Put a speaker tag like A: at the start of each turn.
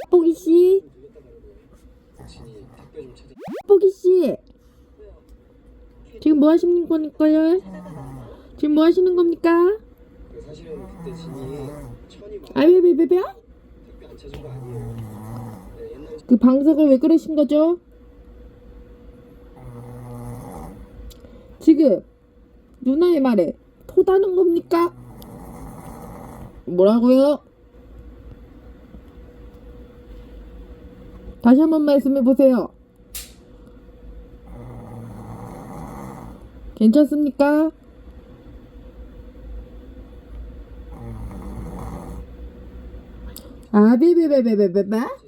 A: 뽀기 씨, 뽀기 씨, 지금 뭐 하시는 거니까요? 지금 뭐 하시는 겁니까?
B: 사실은 그때 진이 천이 막
A: 왜?
B: 택배 안 찾은 거 아니에요. 네, 옛날
A: 그 방석을 왜 그러신 거죠? 지금 누나의 말에 토다는 겁니까? 뭐라고요? 다시 한번 말씀해 보세요. 괜찮습니까? 베베베베베베